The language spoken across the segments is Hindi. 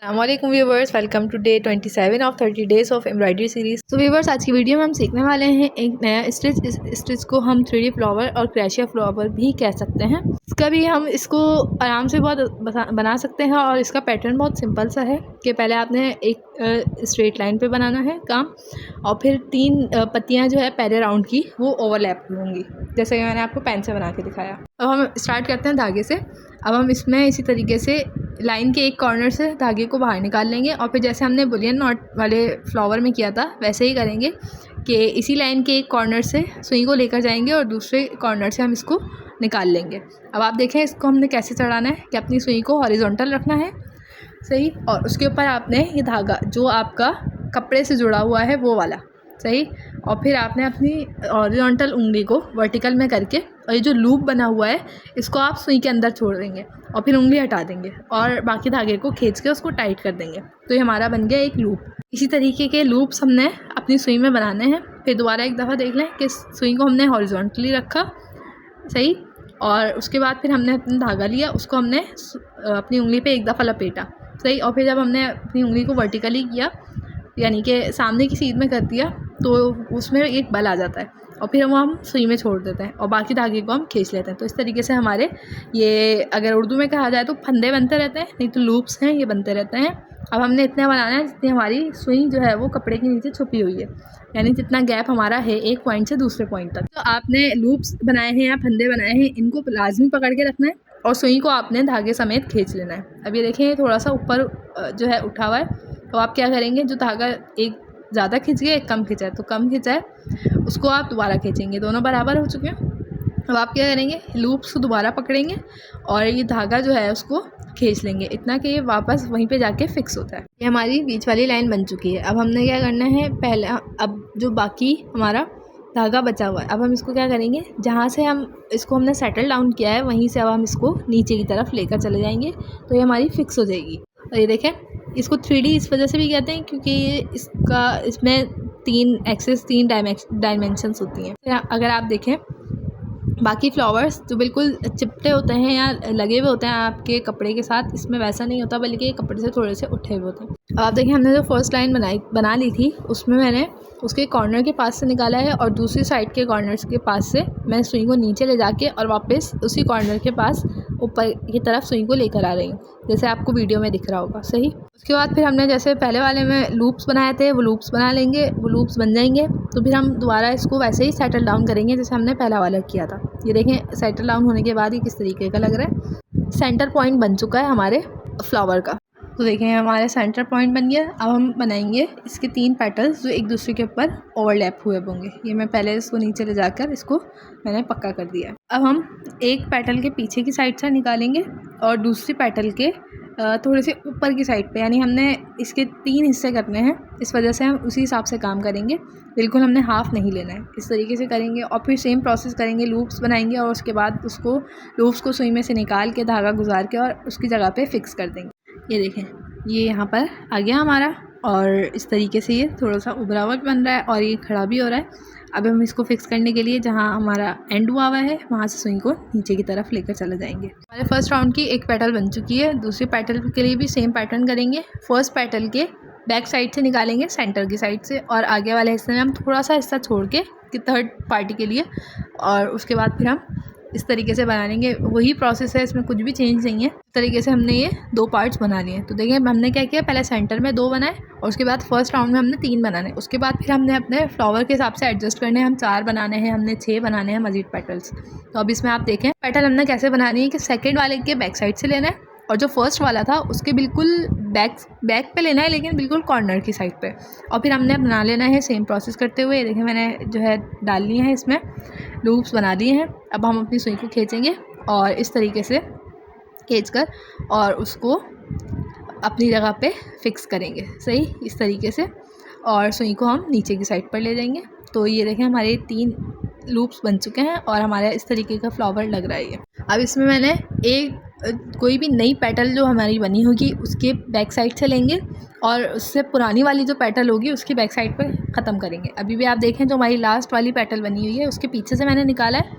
अस्सलामुअलैकुम viewers, welcome to day 27 of 30 days of embroidery series. तो व्यूवर्स, आज की वीडियो में हम सीखने वाले हैं एक नया स्टिच। इस स्टिच को हम 3D फ्लावर और क्रैशिया फ्लावर भी कह सकते हैं। इसका भी हम इसको आराम से बहुत बना सकते हैं और इसका पैटर्न बहुत सिंपल सा है कि पहले आपने एक स्ट्रेट लाइन पे बनाना है काम, और फिर 3 पत्तियाँ जो है पहले राउंड की वो ओवरलैप होंगी, जैसे कि मैंने आपको पेन से बना के दिखाया। अब हम स्टार्ट करते हैं धागे से। अब हम इसमें इसी तरीके से लाइन के एक कॉर्नर से धागे को बाहर निकाल लेंगे और फिर जैसे हमने बुलियन नॉट वाले फ्लावर में किया था वैसे ही करेंगे कि इसी लाइन के एक कॉर्नर से सुई को लेकर जाएंगे और दूसरे कॉर्नर से हम इसको निकाल लेंगे। अब आप देखें इसको हमने कैसे चढ़ाना है कि अपनी सुई को हॉरिजॉन्टल रखना है, सही, और उसके ऊपर आपने ये धागा जो आपका कपड़े से जुड़ा हुआ है वो वाला, सही, और फिर आपने अपनी हॉरिजॉन्टल उंगली को वर्टिकल में करके और ये जो लूप बना हुआ है इसको आप सुई के अंदर छोड़ देंगे और फिर उंगली हटा देंगे और बाकी धागे को खींच के उसको टाइट कर देंगे। तो ये हमारा बन गया एक लूप। इसी तरीके के लूप्स हमने अपनी सुई में बनाने हैं। फिर दोबारा एक दफ़ा देख लें कि सुई को हमने हॉरिजॉन्टली रखा, सही, और उसके बाद फिर हमने अपना धागा लिया, उसको हमने अपनी उंगली पे एक दफ़ा लपेटा, सही, और फिर जब हमने अपनी उंगली को वर्टिकली किया यानी कि सामने की सीध में कर दिया तो उसमें एक बल आ जाता है और फिर वो हम सुई में छोड़ देते हैं और बाकी धागे को हम खींच लेते हैं। तो इस तरीके से हमारे ये, अगर उर्दू में कहा जाए तो फंदे बनते रहते हैं, नहीं तो लूप्स हैं, ये बनते रहते हैं। अब हमने इतना बनाना है जितनी हमारी सुई जो है वो कपड़े के नीचे छुपी हुई है, यानी जितना गैप हमारा है एक पॉइंट से दूसरे पॉइंट तक। तो आपने लूप्स बनाए हैं या फंदे बनाए हैं, इनको लाजमी पकड़ के रखना है और सुई को आपने धागे समेत खींच लेना है। अब ये देखें थोड़ा सा ऊपर जो है उठा हुआ है, तो आप क्या करेंगे, जो धागा एक ज़्यादा खिंच गया एक कम खिंचा है तो कम खिंचा है उसको आप दोबारा खींचेंगे, दोनों बराबर हो चुके हैं। अब आप क्या करेंगे, लूप्स को दोबारा पकड़ेंगे और ये धागा जो है उसको खींच लेंगे इतना कि ये वापस वहीं पे जाके फिक्स होता है। ये हमारी बीच वाली लाइन बन चुकी है। अब हमने क्या करना है, पहले अब जो बाकी हमारा धागा बचा हुआ है, अब हम इसको क्या करेंगे, जहाँ से हम इसको हमने सेटल डाउन किया है वहीं से अब हम इसको नीचे की तरफ लेकर चले जाएंगे तो ये हमारी फिक्स हो जाएगी। और ये देखें, इसको 3D इस वजह से भी कहते हैं क्योंकि इसमें 3 एक्सिस 3 डायमेंशंस होती हैं। अगर आप देखें बाकी फ्लावर्स जो बिल्कुल चिपटे होते हैं या लगे हुए होते हैं आपके कपड़े के साथ, इसमें वैसा नहीं होता बल्कि कपड़े से थोड़े से उठे हुए होते हैं। अब आप देखें हमने जो फर्स्ट लाइन बना ली थी उसमें मैंने उसके कॉर्नर के पास से निकाला है और दूसरी साइड के कॉर्नर्स के पास से मैं सुई को नीचे ले जाके और वापस उसी कॉर्नर के पास ऊपर की तरफ सुई को लेकर आ रही हूँ, जैसे आपको वीडियो में दिख रहा होगा, सही। उसके बाद फिर हमने जैसे पहले वाले में लूप्स बनाए थे वो लूप्स बना लेंगे, वो लूप्स बन जाएंगे तो फिर हम दोबारा इसको वैसे ही सेटल डाउन करेंगे जैसे हमने पहला वाला किया था। ये देखें सेटल डाउन होने के बाद ये किस तरीके का लग रहा है, सेंटर पॉइंट बन चुका है हमारे फ्लावर का। तो देखें हमारे सेंटर पॉइंट बन गया। अब हम बनाएंगे इसके 3 पेटल्स जो एक दूसरे के ऊपर ओवरलैप हुए होंगे। ये मैं पहले इसको नीचे ले जाकर इसको मैंने पक्का कर दिया है। अब हम एक पेटल के पीछे की साइड से निकालेंगे और दूसरी पेटल के थोड़े से ऊपर की साइड पे, यानी हमने इसके 3 हिस्से करने हैं, इस वजह से हम उसी हिसाब से काम करेंगे, बिल्कुल हमने हाफ़ नहीं लेना है। इस तरीके से करेंगे और फिर सेम प्रोसेस करेंगे, लूप्स बनाएंगे और उसके बाद उसको लूप्स को सुई में से निकाल के धागा गुजार के और उसकी जगह पे फिक्स कर देंगे। ये देखें ये यहाँ पर आ गया हमारा और इस तरीके से ये थोड़ा सा उभरा हुआ बन रहा है और ये खड़ा भी हो रहा है। अब हम इसको फिक्स करने के लिए जहाँ हमारा एंड हुआ हुआ है वहाँ से सुई को नीचे की तरफ लेकर चले जाएंगे। हमारे फर्स्ट राउंड की एक पेटल बन चुकी है। दूसरी पेटल के लिए भी सेम पैटर्न करेंगे। फर्स्ट पेटल के बैक साइड से निकालेंगे सेंटर की साइड से और आगे वाले हिस्से में हम थोड़ा सा हिस्सा छोड़ के कि थर्ड पार्टी के लिए, और उसके बाद फिर हम इस तरीके से बना लेंगे। वही प्रोसेस है, इसमें कुछ भी चेंज नहीं है। इस तरीके से हमने ये 2 पार्ट्स बना लिए। तो देखिए हमने क्या किया, पहले सेंटर में 2 बनाए और उसके बाद फर्स्ट राउंड में हमने 3 बनाने। उसके बाद फिर हमने अपने फ्लावर के हिसाब से एडजस्ट करने हैं, हम 4 बनाने हैं, हमने 6 बनाने हैं मजीद पेटल्स। तो अब इसमें आप देखें पेटल हमने कैसे बनानी है कि सेकेंड वाले के बैक साइड से लेना है और जो फर्स्ट वाला था उसके बिल्कुल बैक पे लेना है, लेकिन बिल्कुल कॉर्नर की साइड पे, और फिर हमने बना लेना है सेम प्रोसेस करते हुए। देखिए मैंने जो है डाल लिए हैं, इसमें लूप्स बना लिए हैं। अब हम अपनी सुई को खींचेंगे और इस तरीके से खींच कर और उसको अपनी जगह पे फिक्स करेंगे, सही, इस तरीके से, और सुई को हम नीचे की साइड पर ले जाएंगे। तो ये देखें हमारे 3 लूप्स बन चुके हैं और हमारा इस तरीके का फ्लावर लग रहा है ये। अब इसमें मैंने कोई भी नई पेटल जो हमारी बनी होगी उसके बैक साइड से लेंगे और उससे पुरानी वाली जो पेटल होगी उसकी बैक साइड पर ख़त्म करेंगे। अभी भी आप देखें जो हमारी लास्ट वाली पेटल बनी हुई है उसके पीछे से मैंने निकाला है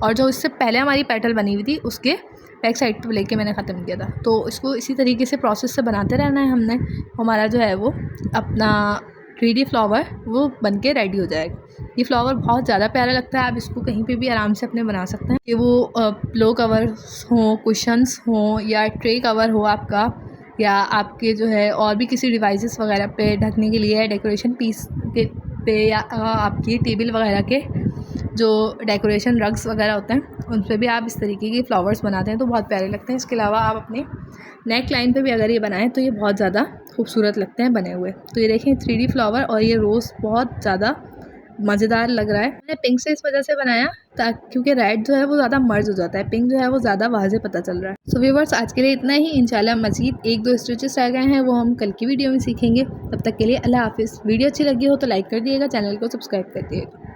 और जो इससे पहले हमारी पेटल बनी हुई थी उसके बैक साइड पर लेके मैंने ख़त्म किया था। तो इसको इसी तरीके से प्रोसेस से बनाते रहना है हमने। हमारा जो है वो अपना 3D फ्लावर वो बन के रेडी हो जाएगा। ये फ्लावर बहुत ज़्यादा प्यारा लगता है, आप इसको कहीं पे भी आराम से अपने बना सकते हैं। कि वो पिलो कवर हो, कुशन्स हो या ट्रे कवर हो आपका, या आपके जो है और भी किसी डिवाइसेस वगैरह पे ढकने के लिए, डेकोरेशन पीस के पे, या आपकी टेबल वगैरह के जो डेकोरेशन रग्स वगैरह होते हैं उन पर भी आप इस तरीके के फ्लावर्स बनाते हैं तो बहुत प्यारे लगते हैं। इसके अलावा आप अपने नेक लाइन पे भी अगर ये बनाएं तो ये बहुत ज़्यादा खूबसूरत लगते हैं बने हुए। तो ये देखें 3D फ्लावर और ये रोज़ बहुत ज़्यादा मज़ेदार लग रहा है। मैंने पिंक से इस वजह से बनाया क्योंकि रेड जो है वो ज़्यादा मर्ज हो जाता है, पिंक जो है वो ज़्यादा वाज़े पता चल रहा है। सो व्यूअर्स, आज के लिए इतना ही। इंशाल्लाह मज़ीद 1-2 स्टिचेस रह गए हैं, वो हम कल की वीडियो में सीखेंगे। तब तक के लिए अल्लाह हाफिज़। वीडियो अच्छी लगी हो तो लाइक कर दिएगा, चैनल को सब्सक्राइब कर दिएगा।